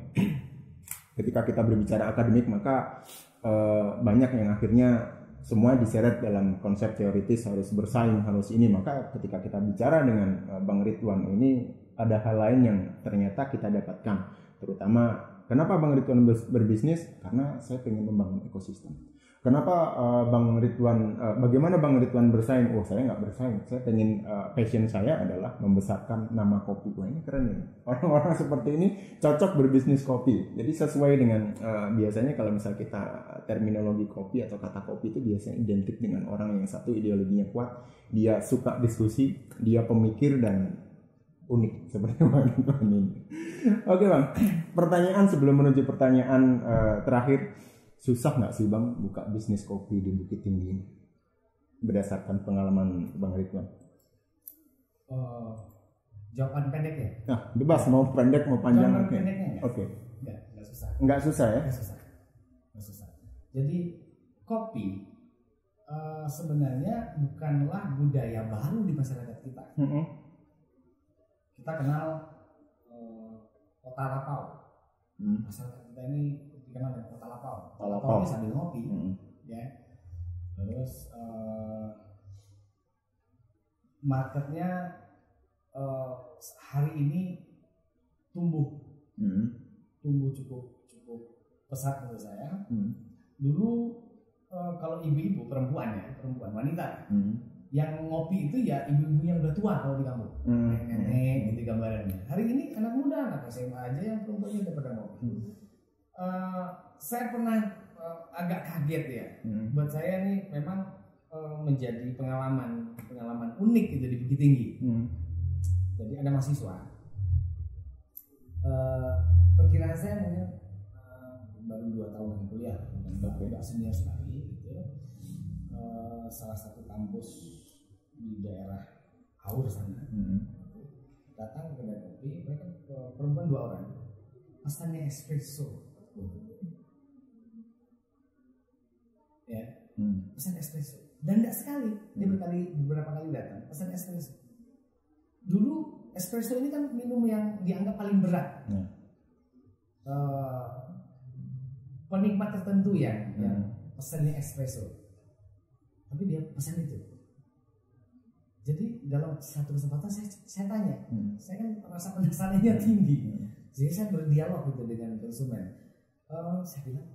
Ketika kita berbicara akademik maka banyak yang akhirnya semua diseret dalam konsep teoritis, harus bersaing, harus ini. Maka ketika kita bicara dengan Bang Ridwan ini ada hal lain yang ternyata kita dapatkan. Terutama kenapa Bang Ridwan berbisnis? Karena saya pengen membangun ekosistem. Kenapa Bang Ridwan, bagaimana Bang Ridwan bersaing? Oh, saya nggak bersaing. Saya pengen, passion saya adalah membesarkan nama kopi. Wah, ini keren ya. Orang-orang seperti ini cocok berbisnis kopi. Jadi sesuai dengan biasanya kalau misal kita terminologi kopi atau kata kopi itu biasanya identik dengan orang yang satu ideologinya kuat, dia suka diskusi, dia pemikir dan unik seperti Bang Ridwan ini. Oke Bang, pertanyaan sebelum menuju pertanyaan terakhir. Susah nggak sih Bang buka bisnis kopi di Bukit Tinggi ini? Berdasarkan pengalaman Bang Ridwan. Jawaban pendek ya? Nah, bebas mau pendek mau panjang. Jawaban pendeknya enggak? Oke. Enggak susah. Enggak susah ya? Enggak susah. Jadi kopi sebenarnya bukanlah budaya baru di masyarakat kita. Kita kenal kota lapau. Masyarakat kita ini dikenal dengan kota lapau. Lapau ini sambil ngopi, ya. Terus marketnya hari ini tumbuh cukup pesat menurut saya. Dulu kalau ibu-ibu perempuan wanita yang ngopi itu ya ibu-ibu yang udah tua kalau di kampung, nenek gitu gambarannya. Hari ini anak muda, anak SMA aja yang perempuannya udah pada ngopi. Saya pernah agak kaget ya. Buat saya nih memang menjadi pengalaman unik gitu di Bukit Tinggi. Jadi ada mahasiswa. Perkiraan saya mungkin baru 2 tahun kuliah, tidak senior sekali gitu. Salah satu kampus di daerah Aur sana. Datang ke kedai kopi, mereka perempuan 2 orang. Pesannya espresso. Ya, pesan espresso. Dan tidak sekali, dia beberapa kali datang pesan espresso. Dulu espresso ini kan minum yang dianggap paling berat. Penikmat tertentu yang pesannya espresso. Tapi dia pesan itu. Jadi dalam satu kesempatan saya tanya, saya kan rasa penasarannya tinggi. Jadi saya berdialog gitu dengan konsumen. Saya bilang,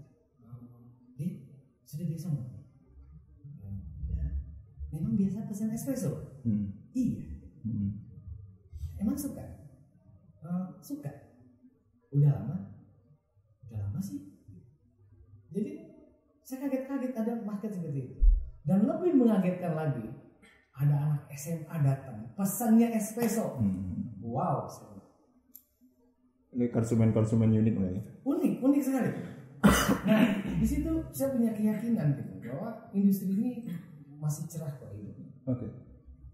dia sudah biasa ngopi. Ya. Memang biasa pesan espresso. Iya. Emang suka? Suka. Udah lama sih. Jadi saya kaget-kaget ada market seperti itu. Dan lebih mengagetkan lagi, ada anak SMA datang, pesannya espresso. Wow, ini konsumen unik lah ya. Unik sekali. Nah, di situ saya punya keyakinan gitu bahwa industri ini masih cerah kok hidupnya. Oke.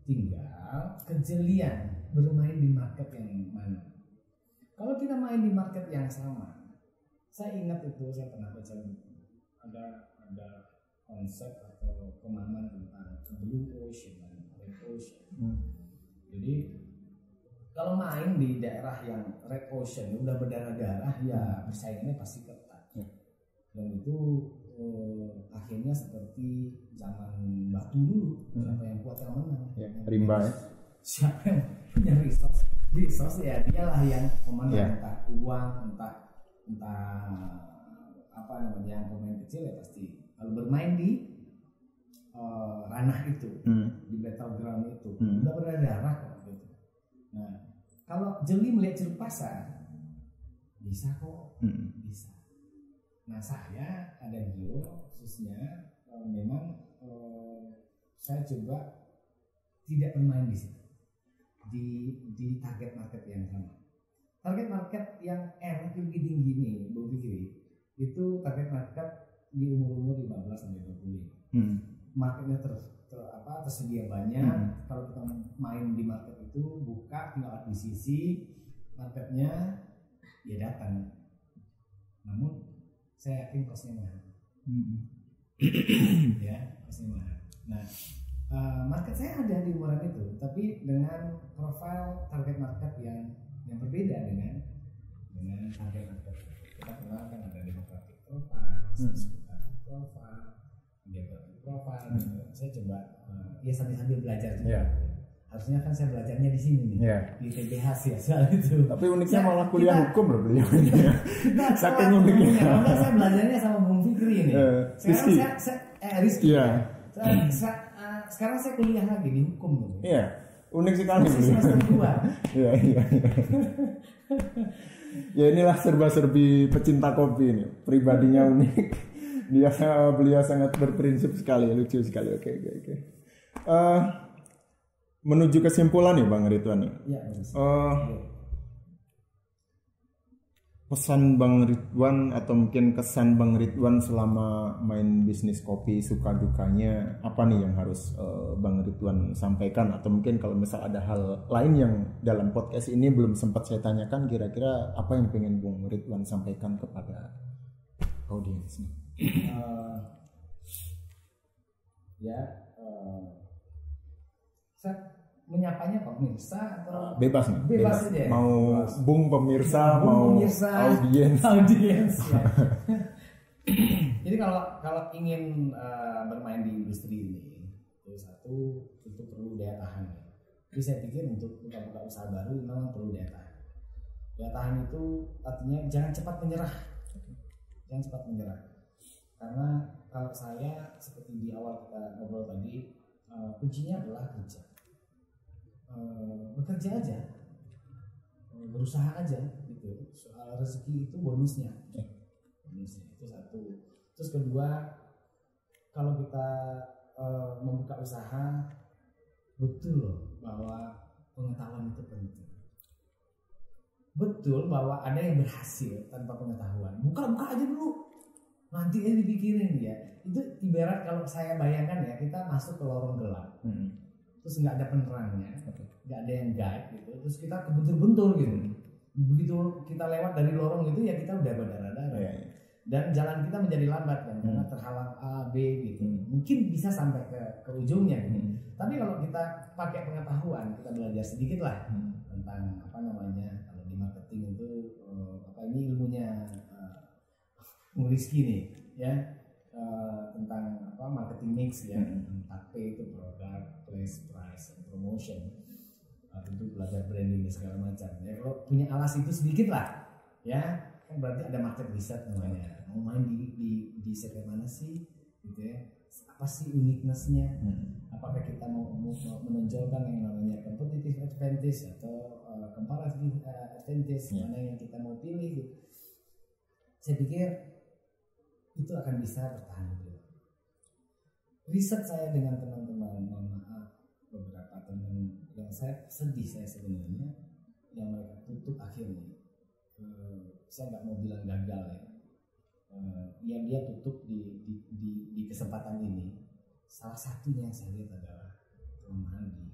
Tinggal kejelian bermain di market yang mana. Kalau kita main di market yang sama, saya ingat itu saya pernah baca ada konsep atau pemahaman tentang blue ocean dan red ocean. Jadi kalau main di daerah yang red ocean udah berdarah-darah ya persaingannya pasti ketat. Dan itu akhirnya seperti zaman batu dulu, siapa yang kuat yang menang. Rimba ya. Siapa yang punya resource ya dialah yang memenang, entah uang, entah apa namanya, yang pemain kecil ya pasti kalau bermain di ranah itu, di battleground itu udah berdarah kok gitu. Nah, kalau jeli melihat ceruk pasar bisa kok, bisa. Nah, saya ada Gio khususnya memang saya coba tidak bermain di situ, di target market yang sama. Target market yang lebih tinggi nih, Bu Fikri, itu target market di umur 15 sampai 25. Marketnya tersedia banyak. Kalau kita main di market itu buka tinggal akuisisi, marketnya ya datang. Namun saya yakin kosnya mahal. Ya, kosnya mahal. Nah, market saya ada di umuran itu, tapi dengan profil target market yang berbeda dengan target market. Kita kenal kan ada demographic profile, socioeconomic profile, geographic profile. Saya coba ya sambil belajar juga. Harusnya kan saya belajarnya di sini nih, di TBH sih soal itu. Tapi uniknya malah kuliah hukum loh beliau. Saking uniknya. Kalau saya belajarnya sama Bung Fikri ini. Sekarang saya Rizky. Sekarang saya kuliah lagi di hukum. Iya, unik sekali. Semester 2. Iya. Ya inilah serba-serbi pecinta kopi ini. Pribadinya unik. Beliau sangat berprinsip sekali, lucu sekali. Oke. Menuju kesimpulan nih Bang Ridwan. Pesan Bang Ridwan atau mungkin kesan Bang Ridwan selama main bisnis kopi, suka dukanya apa nih yang harus Bang Ridwan sampaikan, atau mungkin kalau misal ada hal lain yang dalam podcast ini belum sempat saya tanyakan, kira-kira apa yang pengen Bang Ridwan sampaikan kepada audiens? Saya menyapanya pemirsa atau bebas nih, bebas aja. Mau bebas. Bung pemirsa, mau pemirsa, audiens ya. Jadi kalau ingin bermain di industri ini, satu itu perlu daya tahan. Jadi saya pikir untuk buka usaha baru memang perlu daya tahan. Daya tahan itu artinya jangan cepat menyerah. Karena kalau saya seperti di awal kita ngobrol tadi, kuncinya adalah kerja. Bekerja aja, berusaha aja gitu. Soal rezeki itu bonusnya itu satu. Terus kedua, kalau kita membuka usaha, betul loh bahwa pengetahuan itu penting. Betul bahwa ada yang berhasil tanpa pengetahuan. Buka aja dulu, nanti aja dipikirin ya. Itu ibarat kalau saya bayangkan ya, kita masuk ke lorong gelap. Terus nggak ada penerangnya, nggak ada yang guide gitu, terus kita kebentur-bentur gitu. Begitu kita lewat dari lorong itu ya kita udah berdarah-darah. Dan jalan kita menjadi lambat kan, karena terhalang A, B gitu. Mungkin bisa sampai ke ujungnya gitu. Tapi kalau kita pakai pengetahuan, kita belajar sedikit lah tentang apa namanya, kalau di marketing itu ini ilmunya Rizky nih ya. Tentang marketing mix ya, tentang P itu produk, place, price, and promotion. Itu belajar branding dan segala macam. Ya kalau punya alas itu sedikit lah, ya kan berarti ada market research namanya. Mau main di segmen mana sih, gitu ya? Apa sih uniqueness-nya? Apakah kita mau menonjolkan yang namanya competitive advantage atau comparative advantage? Mana yang kita mau pilih? Gitu. Saya pikir itu akan bisa bertahan gitu. Riset saya dengan teman-teman, mohon maaf, saya sedih saya sebenarnya yang mereka tutup akhirnya. Saya nggak mau bilang gagal ya. Yang dia tutup di kesempatan ini, salah satunya yang saya lihat adalah kelemahan dia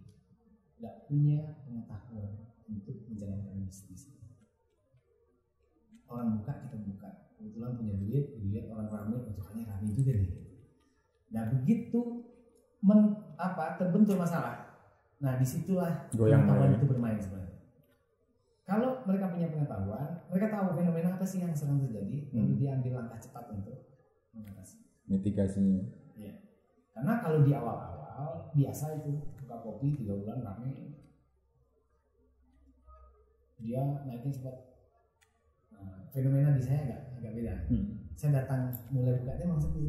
nggak punya pengetahuan untuk menjalankan bisnis. Orang buka kita buka, kebetulan punya duit, dilihat orang ramai, kayaknya ramai juga deh. Nah begitu terbentur masalah, nah disitulah pengetahuan itu bermain sebenarnya. Kalau mereka punya pengetahuan, mereka tahu fenomena apa sih yang sedang terjadi, lalu dia ambil langkah cepat untuk mengatasi. Mitigasinya. Ya. Karena kalau di awal-awal biasa itu buka kopi 3 bulan rame, dia naikin cepat. Nah, fenomena di saya agak beda. Saya datang mulai buka dia memang sepi.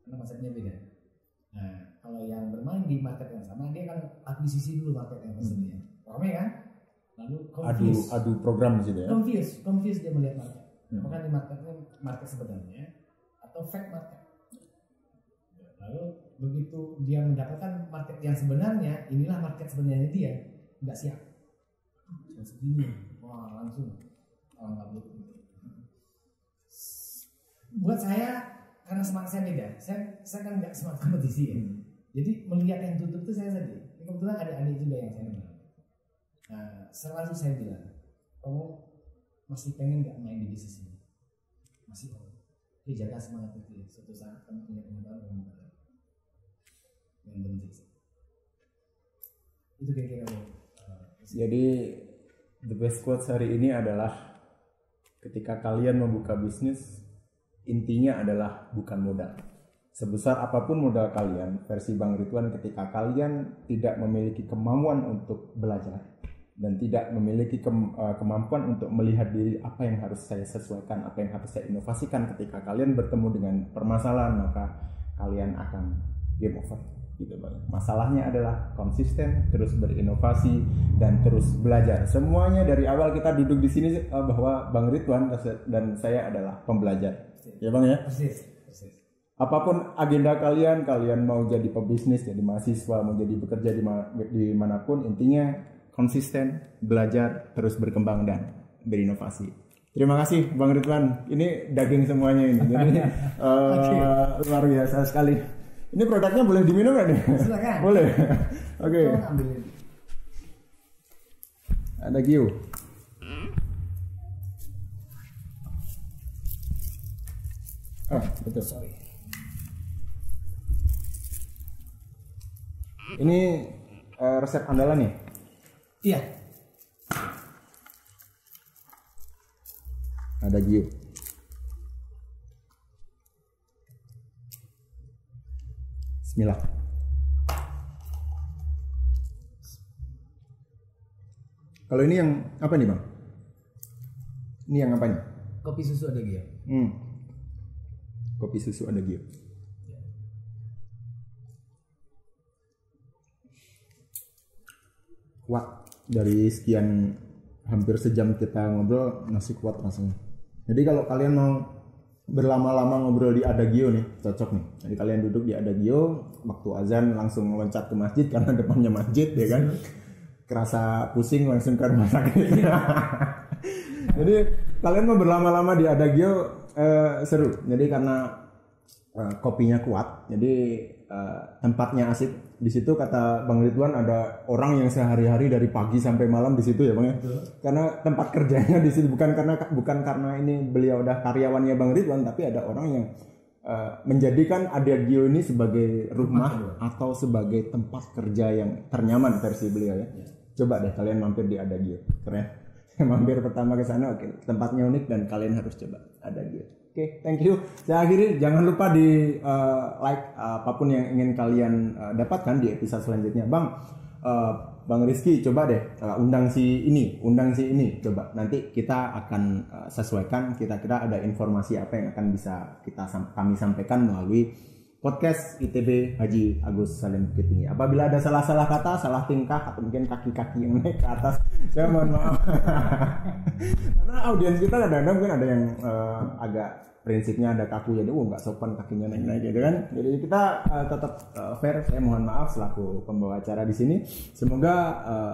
Karena konsepnya beda. Nah, kalau yang bermain di market yang sama, dia kan akuisisi dulu market yang tersedia. Rame kan? Lalu adu program di situ ya. Confuse dia melihat market. Apakah di marketnya market sebenarnya atau fake market. Lalu begitu dia mendapatkan market yang sebenarnya, inilah market sebenarnya dia, nggak siap. Segini, wah langsung orang kabur. Buat saya karena semangat saya beda, saya kan nggak semangat kompetisi ya. Jadi melihat yang tutup itu saya sedih. Kebetulan adik-adik juga yang saya kenal. Nah, selalu saya bilang, kamu masih pengen nggak main di bisnis ini? Masih mau? Jaga semangat itu. Suatu saat kamu punya pengetahuan kamu bakal yang berhenti. Itu kira-kira. Jadi the best quotes hari ini adalah ketika kalian membuka bisnis, intinya adalah bukan modal. Sebesar apapun modal kalian, versi Bang Ridwan, ketika kalian tidak memiliki kemampuan untuk belajar dan tidak memiliki kemampuan untuk melihat diri apa yang harus saya sesuaikan, apa yang harus saya inovasikan, ketika kalian bertemu dengan permasalahan, maka kalian akan game over gitu Bang. Masalahnya adalah konsisten, terus berinovasi dan terus belajar. Semuanya dari awal kita duduk di sini bahwa Bang Ridwan dan saya adalah pembelajar. Ya Bang ya? Persis. Apapun agenda kalian mau jadi pebisnis, jadi mahasiswa, mau jadi bekerja di manapun, intinya konsisten, belajar, terus berkembang dan berinovasi. Terima kasih Bang Ridwan. Ini daging semuanya ini. Jadi luar biasa sekali. Ini produknya boleh diminum nggak nih? Silakan. Boleh. Oke. Ada Gio. Betul. Sorry. Ini resep andalan nih? Iya. Ada Gio. Bismillah. Kalau ini yang apa nih Bang? Ini yang apa nih? Kopi susu ada Gio. Kopi susu ada Gio. Kuat. Dari sekian hampir sejam kita ngobrol masih kuat rasanya. Jadi kalau kalian mau berlama-lama ngobrol di Adagio nih, cocok nih. Jadi kalian duduk di Adagio, waktu azan langsung loncat ke masjid karena depannya masjid ya kan. Kerasa pusing langsung ke rumah sakit. Jadi kalian mau berlama-lama di Adagio seru. Jadi karena kopinya kuat, jadi tempatnya asik. Di situ kata Bang Ridwan ada orang yang sehari-hari dari pagi sampai malam di situ ya Bang ya. Karena tempat kerjanya di situ bukan karena ini beliau udah karyawannya Bang Ridwan, tapi ada orang yang menjadikan Adagio ini sebagai rumah atau sebagai tempat kerja yang ternyaman versi beliau ya. Coba deh kalian mampir di Adagio. Keren. Mampir pertama ke sana, oke. Tempatnya unik dan kalian harus coba Adagio. Oke, thank you. Saya akhiri, jangan lupa di like apapun yang ingin kalian dapatkan di episode selanjutnya. Bang Rizky, coba deh undang si ini, coba. Nanti kita akan sesuaikan, kira-kira ada informasi apa yang akan bisa kami sampaikan melalui podcast ITB Haji Agus Salim Bukit Tinggi. Apabila ada salah-salah kata, salah tingkah, atau mungkin kaki-kaki yang naik ke atas, saya mohon maaf. Karena audiens kita kadang-kadang mungkin ada yang agak prinsipnya ada kaku jadi nggak sopan kakinya naik gitu kan. Jadi kita tetap fair. Saya mohon maaf selaku pembawa acara di sini. Semoga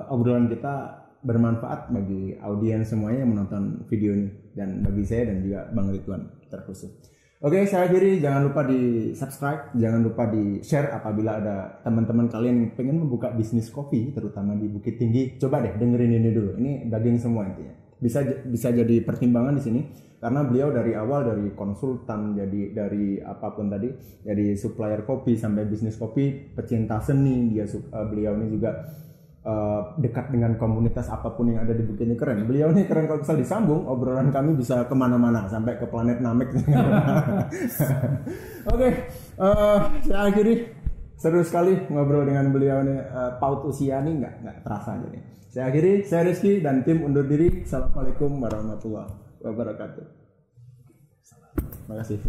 obrolan kita bermanfaat bagi audiens semuanya yang menonton video ini dan bagi saya dan juga Bang Ridwan terkhusus. Oke, saya akhiri, jangan lupa di subscribe, jangan lupa di share apabila ada teman-teman kalian yang pengen membuka bisnis kopi terutama di Bukit Tinggi. Coba deh dengerin ini dulu. Ini daging semua intinya. Bisa jadi pertimbangan di sini karena beliau dari awal dari konsultan jadi dari apapun tadi, dari supplier kopi sampai bisnis kopi, pecinta seni, beliau ini juga dekat dengan komunitas apapun yang ada di Bukit ini. Keren. Beliau ini keren, kalau bisa disambung obrolan kami bisa kemana-mana sampai ke planet Namek. Oke, saya akhiri. Seru sekali ngobrol dengan beliau ini. Paut usia ini nggak terasa jadi. Saya akhiri. Saya Rizky dan tim undur diri. Assalamualaikum warahmatullahi wabarakatuh. Terima kasih.